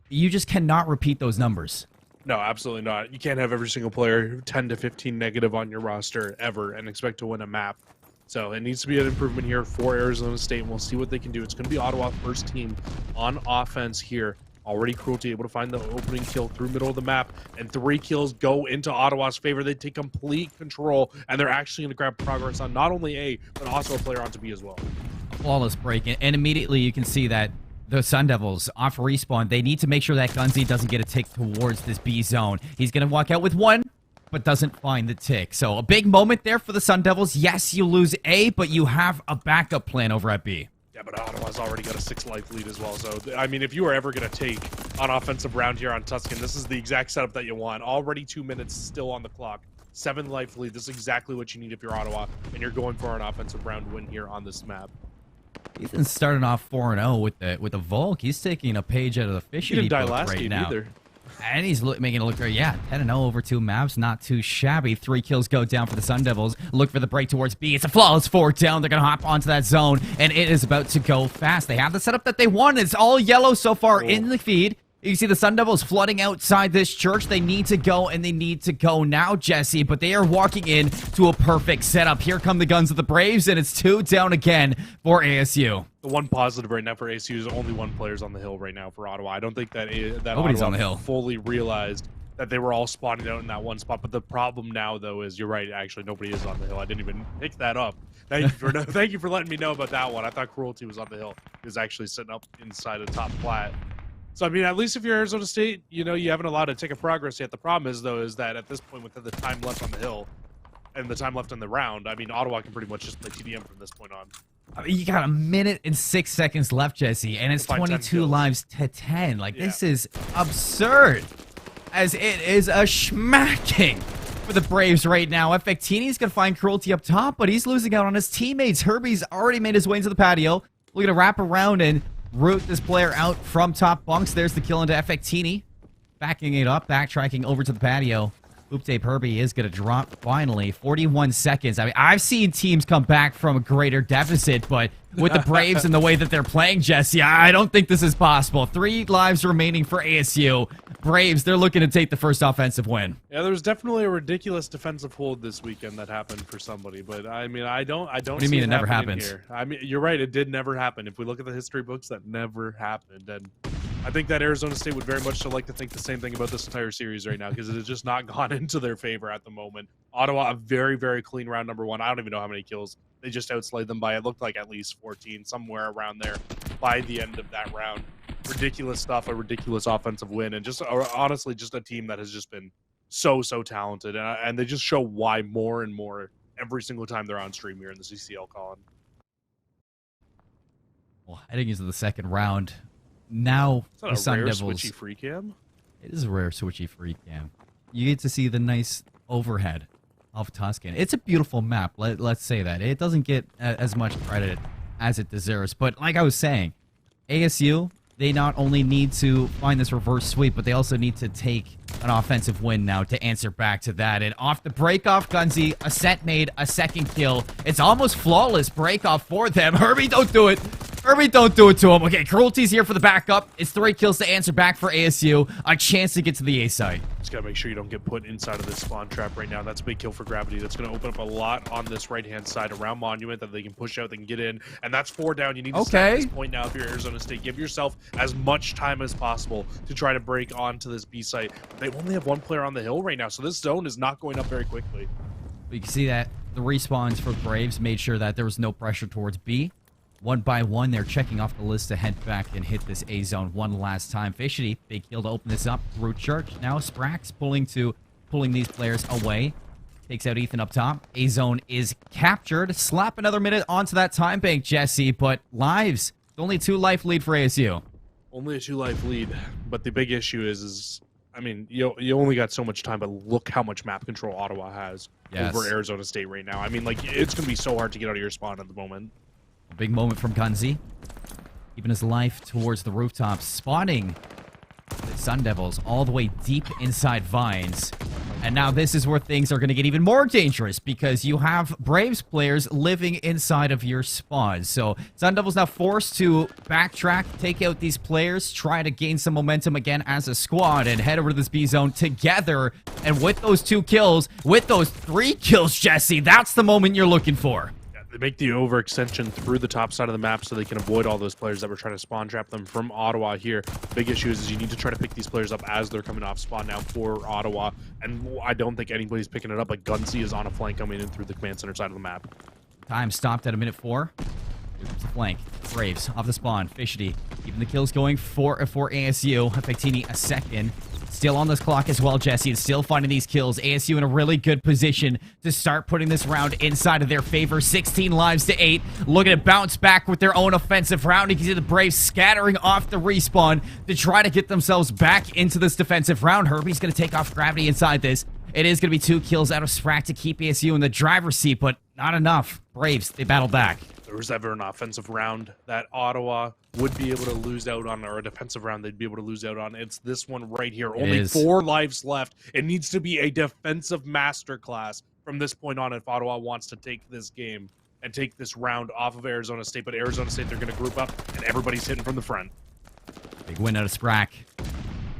you just cannot repeat those numbers. No, absolutely not. You can't have every single player 10 to 15 negative on your roster ever and expect to win a map. So it needs to be an improvement here for Arizona State, and we'll see what they can do. It's going to be Ottawa first team on offense here. Already Cruelty able to find the opening kill through middle of the map, and 3 kills go into Ottawa's favor. They take complete control, and they're actually going to grab progress on not only A, but also a player onto B as well. Flawless break, and immediately you can see that the Sun Devils off respawn. They need to make sure that Gunzy doesn't get a tick towards this B zone. He's going to walk out with 1, but doesn't find the tick. So a big moment there for the Sun Devils. Yes, you lose A, but you have a backup plan over at B. Yeah, but Ottawa's already got a 6 life lead as well. So, I mean, if you are ever going to take an offensive round here on Tuscan, this is the exact setup that you want. Already 2 minutes still on the clock. 7 life lead. This is exactly what you need if you're Ottawa, and you're going for an offensive round win here on this map. Ethan's starting off 4-0 with the Volk. He's taking a page out of the fishing He didn't die book last right game now. either. And he's making it look great. Yeah, 10-0 over 2 maps. Not too shabby. 3 kills go down for the Sun Devils. Look for the break towards B. It's a flawless 4 down. They're going to hop onto that zone, and it is about to go fast. They have the setup that they want. It's all yellow so far in the feed. You can see the Sun Devils flooding outside this church. They need to go, and they need to go now, Jesse. But they are walking in to a perfect setup. Here come the guns of the Braves, and it's 2 down again for ASU. The one positive right now for ASU is only 1 player's on the hill right now for Ottawa. I don't think that Nobody's Ottawa on the hill. fully realized that they were all spawning out in that one spot. But the problem now, though, is you're right. Actually, nobody is on the hill. I didn't even pick that up. Thank you for letting me know about that one. I thought Cruelty was on the hill. He was actually sitting up inside a top flat. So, I mean, at least if you're Arizona State, you know, you haven't allowed to take a progress yet. The problem is, though, is that at this point, with the time left on the hill and the time left in the round, I mean, Ottawa can pretty much just play TDM from this point on. I mean, you got a minute and 6 seconds left, Jesse, and it's 22 lives to 10. Like, this is absurd, as it is a schmacking for the Braves right now. Effectini's going to find Cruelty up top, but he's losing out on his teammates. Herbie's already made his way into the patio. We're going to wrap around and root this player out from top bunks. There's the kill into Effectini. Backing it up, backtracking over to the patio. Hoop Tape Herbie is going to drop finally. 41 seconds. I mean, I've seen teams come back from a greater deficit, but with the Braves and the way that they're playing, Jesse, I don't think this is possible. 3 lives remaining for ASU. Braves, they're looking to take the first offensive win. Yeah, there was definitely a ridiculous defensive hold this weekend that happened for somebody, but I mean, I don't. What do you mean it never happened? Here. I mean, you're right. It did never happen. If we look at the history books, that never happened, and I think that Arizona State would very much so like to think the same thing about this entire series right now, because it has just not gone into their favor at the moment. Ottawa, a very, very clean round number 1. I don't even know how many kills. They just outslayed them by, it looked like, at least 14, somewhere around there by the end of that round. Ridiculous stuff, a ridiculous offensive win, and just honestly just a team that has just been so talented, and they just show why more and more every single time they're on stream here in the CCL, Colin. Well, heading into the second round, now the Sun Devils. Switchy free cam? It is a rare switchy free cam. You get to see the nice overhead of Tuscan. It's a beautiful map, let's say that. It doesn't get as much credit as it deserves, but like I was saying, ASU, they not only need to find this reverse sweep, but they also need to take an offensive win now to answer back to that. And off the breakoff, Gunzy, a set made, a second kill. It's almost flawless breakoff for them. Herbie, don't do it. Herbie, don't do it to him. Okay, Cruelty's here for the backup. It's 3 kills to answer back for ASU. A chance to get to the A site. Just gotta make sure you don't get put inside of this spawn trap right now. That's a big kill for Gravity. That's gonna open up a lot on this right-hand side around Monument that they can push out, they can get in. And that's 4 down. You need to stay at this point now if you're Arizona State. Give yourself as much time as possible to try to break onto this B site. They only have 1 player on the hill right now, so this zone is not going up very quickly. You can see that the respawns for Braves made sure that there was no pressure towards B. 1 by 1, they're checking off the list to head back and hit this A zone one last time. Fishity, big kill to open this up through Church. Now Sprax pulling these players away. Takes out Ethan up top. A zone is captured. Slap another minute onto that time bank, Jesse, but lives. It's only 2 life lead for ASU. Only a 2 life lead, but the big issue is I mean, you only got so much time, but look how much map control Ottawa has over Arizona State right now. I mean, like, it's going to be so hard to get out of your spawn at the moment. A big moment from Gunzy. Keeping his life towards the rooftops. Spawning the Sun Devils all the way deep inside Vines. And now this is where things are going to get even more dangerous because you have Braves players living inside of your spawns. So Sun Devils now forced to backtrack, take out these players, try to gain some momentum again as a squad and head over to this B zone together. And with those 2 kills, with those 3 kills, Jesse, that's the moment you're looking for. They make the overextension through the top side of the map so they can avoid all those players that were trying to spawn trap them from Ottawa here. Big issue is you need to try to pick these players up as they're coming off spawn now for Ottawa. And I don't think anybody's picking it up. Like, Gunzy is on a flank coming in through the command center side of the map. Time stopped at a minute 4. Here's the flank. Braves off the spawn. Fishity keeping the kills going for ASU. Effectini a second. Still on this clock as well, Jesse, and still finding these kills. ASU in a really good position to start putting this round inside of their favor. 16 lives to 8. Looking to bounce back with their own offensive round. You can see the Braves scattering off the respawn to try to get themselves back into this defensive round. Herbie's going to take off Gravity inside this. It is going to be 2 kills out of Sprack to keep ASU in the driver's seat, but not enough. Braves, they battle back. There was ever an offensive round that Ottawa would be able to lose out on, or a defensive round they'd be able to lose out on. It's this one right here. Only 4 lives left. It needs to be a defensive masterclass from this point on if Ottawa wants to take this game and take this round off of Arizona State. But Arizona State, they're going to group up, and everybody's hitting from the front. Big win out of Sprack.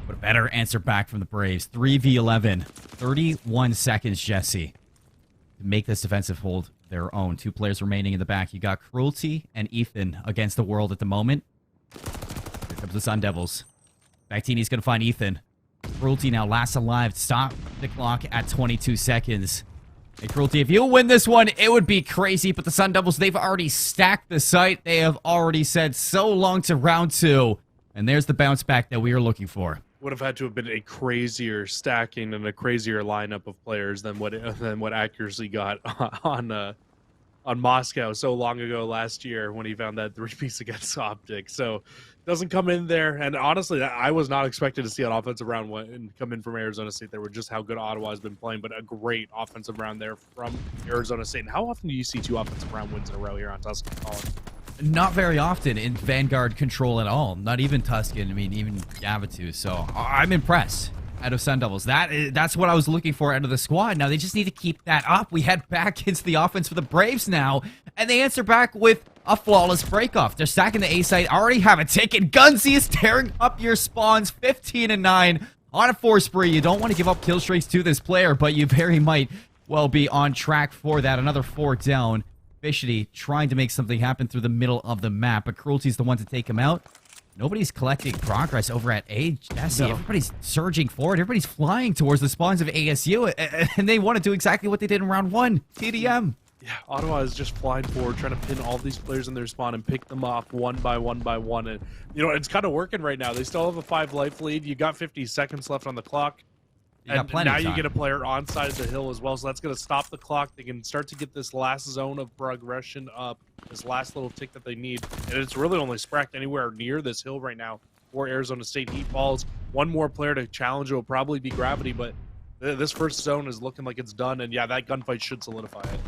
But a better answer back from the Braves. 3v11. 31 seconds, Jesse, to make this defensive hold their own. 2 players remaining in the back. You got Cruelty and Ethan against the world at the moment. Here comes the Sun Devils. Bactini's going to find Ethan. Cruelty now last alive. Stop the clock at 22 seconds. Hey, Cruelty, if you win this one, it would be crazy. But the Sun Devils, they've already stacked the site. They have already said so long to round 2. And there's the bounce back that we were looking for. Would have had to have been a crazier stacking and a crazier lineup of players than what Accuracy got on Moscow so long ago last year when he found that 3-piece against Optic. So doesn't come in there. And honestly, I was not expecting to see an offensive round come in from Arizona State. They were just how good Ottawa has been playing, but a great offensive round there from Arizona State. And how often do you see 2 offensive round wins in a row here on Tuscan, Colin? Not very often in Vanguard control at all. Not even Tuscan. I mean, even Gavitu. So I'm impressed out of Sun Devils. That's what I was looking for out of the squad. Now they just need to keep that up. We head back into the offense for the Braves now, and they answer back with a flawless breakoff. They're stacking the A site. Already have a ticket. Gunsy is tearing up your spawns. 15-9 on a 4 spree. You don't want to give up kill streaks to this player, but you very might well be on track for that. Another 4 down. Fishity trying to make something happen through the middle of the map, but Cruelty's the one to take him out. Nobody's collecting progress over at ASU. No. Everybody's surging forward. Everybody's flying towards the spawns of ASU, and they want to do exactly what they did in round 1, TDM. Yeah, Ottawa is just flying forward, trying to pin all these players in their spawn and pick them off one by one by one. And, you know, it's kind of working right now. They still have a 5 life lead. You got 50 seconds left on the clock. And now you get a player on side of the hill as well, so that's going to stop the clock. They can start to get this last zone of progression up, this last little tick that they need. And it's really only spracked anywhere near this hill right now for Arizona State. Heat falls. One more player to challenge will probably be Gravity, but this first zone is looking like it's done. And yeah, that gunfight should solidify it.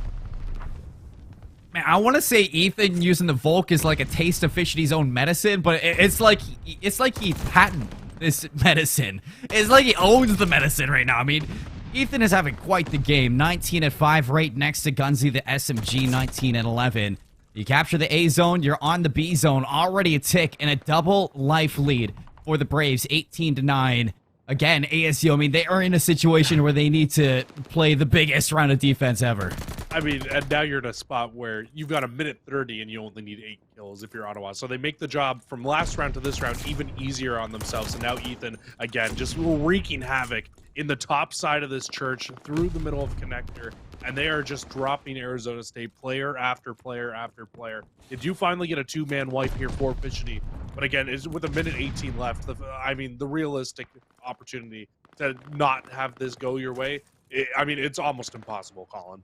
Man, I want to say Ethan using the Volk is like a taste of Fishity's own medicine, but it's like he patented this medicine. It's like he owns the medicine right now. I mean, Ethan is having quite the game. 19-5 right next to Gunsy, the SMG, 19-11. You capture the A zone, you're on the B zone, already a tick and a double life lead for the Braves, 18-9. Again, ASU, I mean, they are in a situation where they need to play the biggest round of defense ever. I mean, and now you're in a spot where you've got a minute 30 and you only need 8 kills if you're Ottawa. So they make the job from last round to this round even easier on themselves. And now Ethan, again, just wreaking havoc in the top side of this church through the middle of connector. And they are just dropping Arizona State player after player after player. They do finally get a 2-man wipe here for Fishity. But again, it's with a minute 18 left. I mean, the realistic opportunity to not have this go your way, it's almost impossible, Colin.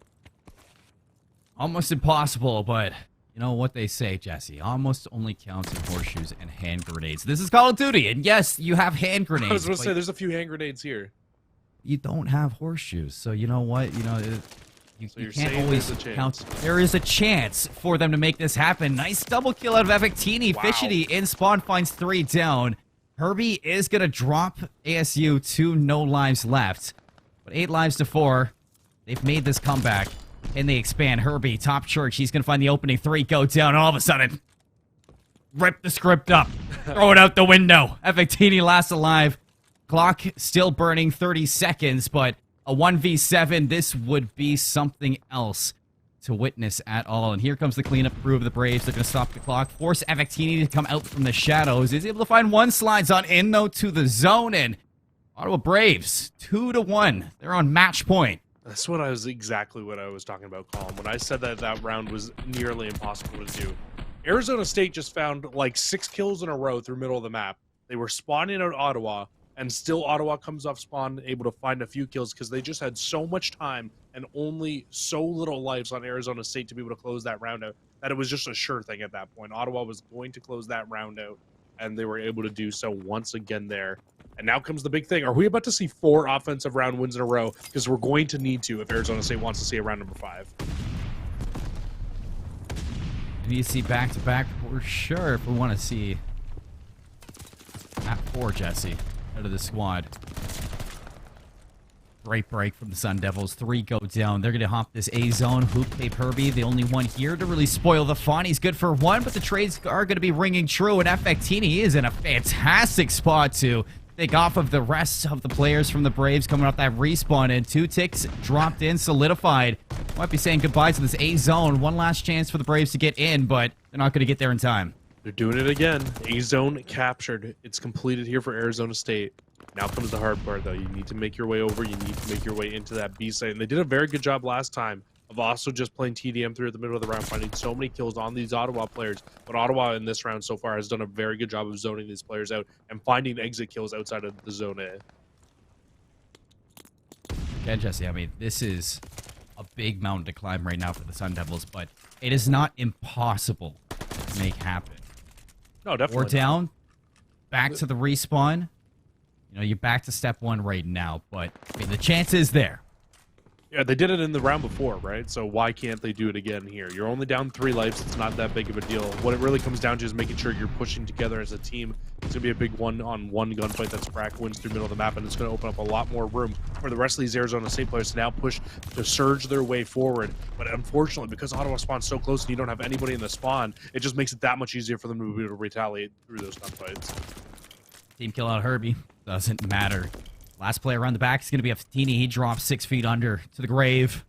Almost impossible, but you know what they say, Jesse. Almost only counts in horseshoes and hand grenades. This is Call of Duty, and yes, you have hand grenades. I was going to say, there's a few hand grenades here. You don't have horseshoes, so you know what? You know, you can't always count. There is a chance for them to make this happen. Nice double kill out of Evictini. Wow. Fishity in spawn finds 3 down. Herbie is going to drop ASU to no lives left, but 8 lives to 4. They've made this comeback. And they expand. Herbie, top church. He's going to find the opening. 3 go down. And all of a sudden, rip the script up. Throw it out the window. Evictini last alive. Clock still burning, 30 seconds. But a 1v7, this would be something else to witness at all. And here comes the cleanup crew of the Braves. They're going to stop the clock. Force Evictini to come out from the shadows. Is able to find 1. Slides on in, though, to the zone. And Ottawa Braves, 2-1. They're on match point. That's exactly what I was talking about, Colin, when I said that round was nearly impossible to do. Arizona State just found like 6 kills in a row through middle of the map. They were spawning out Ottawa, and still Ottawa comes off spawn able to find a few kills because they just had so much time and only so little lives on Arizona State to be able to close that round out that it was just a sure thing at that point. Ottawa was going to close that round out, and they were able to do so once again there. And now comes the big thing. Are we about to see 4 offensive round wins in a row? Because we're going to need to if Arizona State wants to see a round number 5. We need to see back-to-back for sure if we want to see at 4, Jesse, out of the squad. Great break from the Sun Devils. 3 go down. They're going to hop this A zone. Hoop tape Herbie, the only one here to really spoil the fun. He's good for 1, but the trades are going to be ringing true. And Evictini is in a fantastic spot to take off of the rest of the players from the Braves coming off that respawn, and 2 ticks dropped in, solidified. Might be saying goodbye to this A zone. 1 last chance for the Braves to get in, but they're not going to get there in time. They're doing it again. A zone captured. It's completed here for Arizona State. Now comes the hard part, though. You need to make your way over. You need to make your way into that B site, and they did a very good job last time of also just playing TDM through the middle of the round, finding so many kills on these Ottawa players. But Ottawa in this round so far has done a very good job of zoning these players out and finding exit kills outside of the zone A. Yeah, Jesse, I mean, this is a big mountain to climb right now for the Sun Devils, but it is not impossible to make happen. No, definitely. We're down, back to the respawn. You know, you're back to step one right now, but I mean, the chance is there. Yeah, they did it in the round before, right? So why can't they do it again here? You're only down 3 lives. It's not that big of a deal. What it really comes down to is making sure you're pushing together as a team. It's going to be a big one-on-one gunfight that Sprack wins through the middle of the map, and it's going to open up a lot more room for the rest of these Arizona State players to now push to surge their way forward. But unfortunately, because Ottawa spawns so close and you don't have anybody in the spawn, it just makes it that much easier for them to be able to retaliate through those gunfights. Team kill out Herbie. Doesn't matter. Last player around the back is going to be a Fatini. He drops 6 feet under to the grave.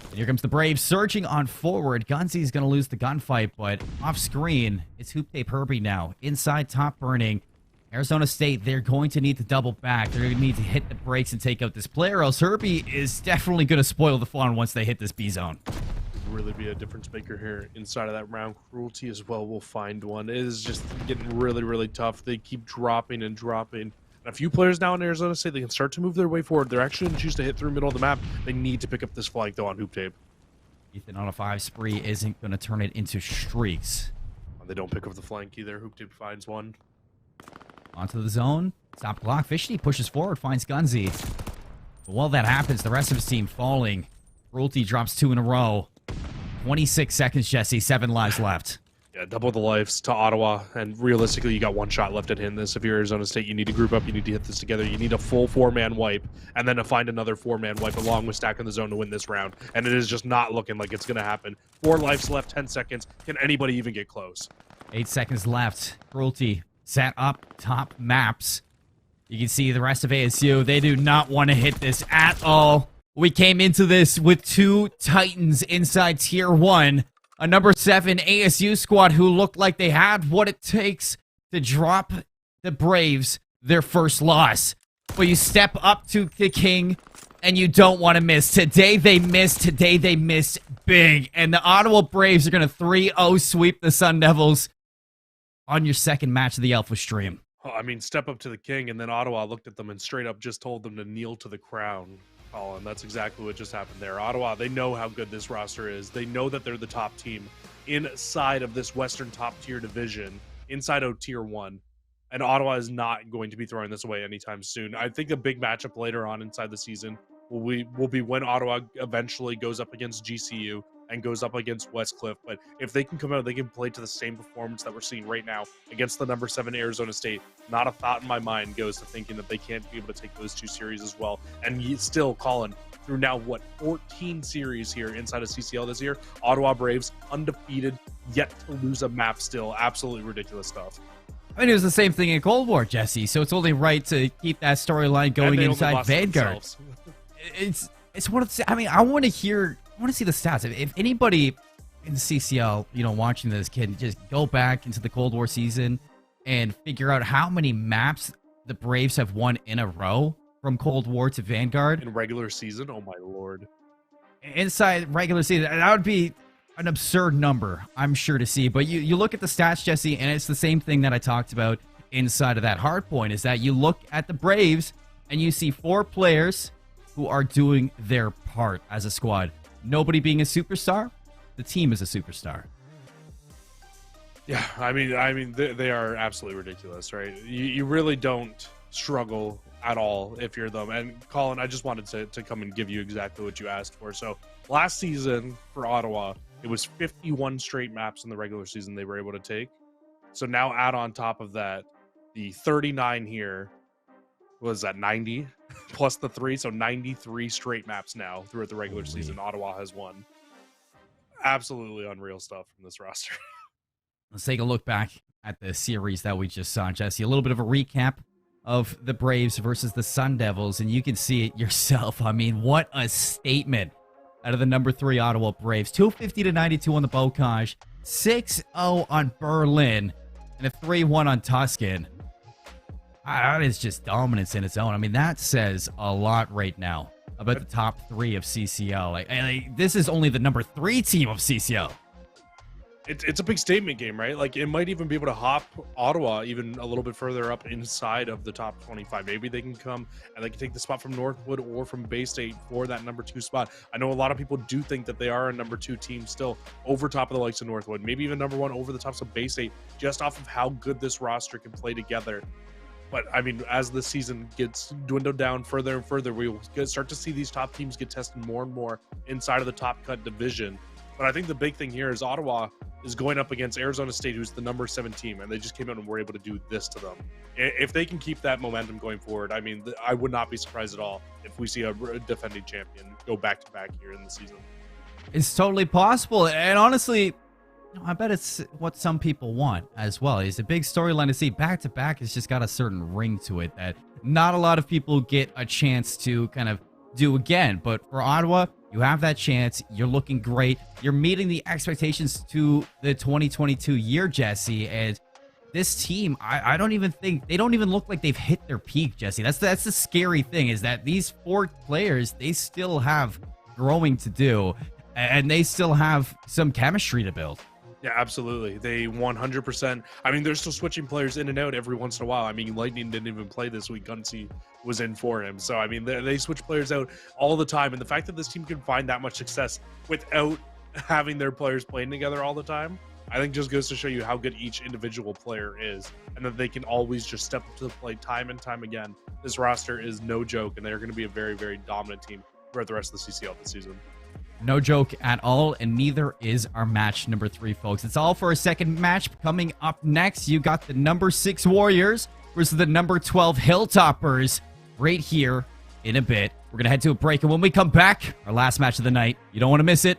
And here comes the Braves surging on forward. Gunzy's going to lose the gunfight, but off screen, it's Hoop Tape Herbie now. Inside, top burning. Arizona State, they're going to need to double back. They're going to need to hit the brakes and take out this player, else Herbie is definitely going to spoil the fun once they hit this B zone. Really be a difference maker here inside of that round. Cruelty as well will find one. It is just getting really, really tough. They keep dropping and dropping. A few players now in Arizona State, they can start to move their way forward. They're actually going to choose to hit through middle of the map. They need to pick up this flank, though, on Hoop Tape. Ethan on a 5 spree isn't going to turn it into streaks. They don't pick up the flank either. Hoop Tape finds one. Onto the zone. Stop clock. Fishty pushes forward, finds Gunzy. But while that happens, the rest of his team falling. Cruelty drops 2 in a row. 26 seconds, Jesse. 7 lives left. Yeah, double the lives to Ottawa, and realistically, you got 1 shot left at hitting this. If you're Arizona State, you need to group up, you need to hit this together. You need a full 4-man wipe, and then to find another 4-man wipe along with stacking the zone to win this round. And it is just not looking like it's going to happen. 4 lives left, 10 seconds. Can anybody even get close? 8 seconds left. Cruelty set up top maps. You can see the rest of ASU. They do not want to hit this at all. We came into this with 2 Titans inside Tier 1. A number 7 ASU squad who looked like they had what it takes to drop the Braves their first loss. But you step up to the King, and you don't want to miss. Today they missed. Today they missed big. And the Ottawa Braves are going to 3-0 sweep the Sun Devils on your second match of the Alpha Stream. Oh, I mean, step up to the King, and then Ottawa looked at them and straight up just told them to kneel to the crown. Colin, that's exactly what just happened there. Ottawa, they know how good this roster is. They know that they're the top team inside of this Western top tier division, inside of Tier 1. And Ottawa is not going to be throwing this away anytime soon. I think a big matchup later on inside the season will be when Ottawa eventually goes up against GCU and goes up against Westcliff. But if they can come out, they can play to the same performance that we're seeing right now against the number 7 Arizona State. Not a thought in my mind goes to thinking that they can't be able to take those 2 series as well. And still, Colin, through now, 14 series here inside of CCL this year, Ottawa Braves undefeated, yet to lose a map still. Absolutely ridiculous stuff. I mean, it was the same thing in Cold War, Jesse, so it's only right to keep that storyline going inside Vanguard. It's one of the, I mean, I want to see the stats. If anybody in the CCL, you know, watching this can just go back into the Cold War season and figure out how many maps the Braves have won in a row from Cold War to Vanguard. In regular season? Oh, my Lord. Inside regular season, that would be an absurd number, I'm sure, to see. But you look at the stats, Jesse, and it's the same thing that I talked about inside of that hard point, is that you look at the Braves and you see 4 players who are doing their part as a squad. Nobody being a superstar, the team is a superstar. Yeah, I mean, they are absolutely ridiculous, right? You really don't struggle at all if you're them. And Colin, I just wanted to come and give you exactly what you asked for. So last season for Ottawa, it was 51 straight maps in the regular season they were able to take. So now add on top of that, the 39 here was at 90 plus the 3, so 93 straight maps now throughout the regular season. Ottawa has won. Absolutely unreal stuff from this roster. Let's take a look back at the series that we just saw, Jesse. A little bit of a recap of the Braves versus the Sun Devils, and you can see it yourself. I mean, what a statement out of the number 3 Ottawa Braves. 250-92 on the Bocage, 6-0 on Berlin, and a 3-1 on Tuscan. That is just dominance in its own. I mean, that says a lot right now about the top 3 of CCL. This is only the number 3 team of CCL. It's a big statement game, right? Like, it might even be able to hop Ottawa even a little bit further up inside of the top 25. Maybe they can come and they can take the spot from Northwood or from Bay State for that number 2 spot. I know a lot of people do think that they are a number 2 team still over top of the likes of Northwood, maybe even number 1 over the tops of Bay State, just off of how good this roster can play together. But I mean, as the season gets dwindled down further and further, we will start to see these top teams get tested more and more inside of the top cut division. But I think the big thing here is Ottawa is going up against Arizona State, who's the number 7 team, and they just came out and were able to do this to them. If they can keep that momentum going forward, I mean, I would not be surprised at all if we see a defending champion go back-to-back here in the season. It's totally possible, and honestly, I bet it's what some people want as well. It's a big storyline to see. Back-to-back has just got a certain ring to it that not a lot of people get a chance to kind of do again. But for Ottawa, you have that chance. You're looking great. You're meeting the expectations to the 2022 year, Jesse. And this team, I don't even think, they don't even look like they've hit their peak, Jesse. That's the scary thing, is that these 4 players, they still have growing to do. And they still have some chemistry to build. Yeah, absolutely. They 100%. I mean, they're still switching players in and out every once in a while. I mean, Lightning didn't even play this week. Gunsey was in for him. So, I mean, they switch players out all the time. And the fact that this team can find that much success without having their players playing together all the time, I think just goes to show you how good each individual player is, and that they can always just step up to the plate time and time again. This roster is no joke, and they're going to be a very, very dominant team throughout the rest of the CCL this season. No joke at all, and neither is our match number 3, folks. It's all for a second match. Coming up next, you got the number 6 Warriors versus the number 12 Hilltoppers right here in a bit. We're going to head to a break, and when we come back, our last match of the night, you don't want to miss it.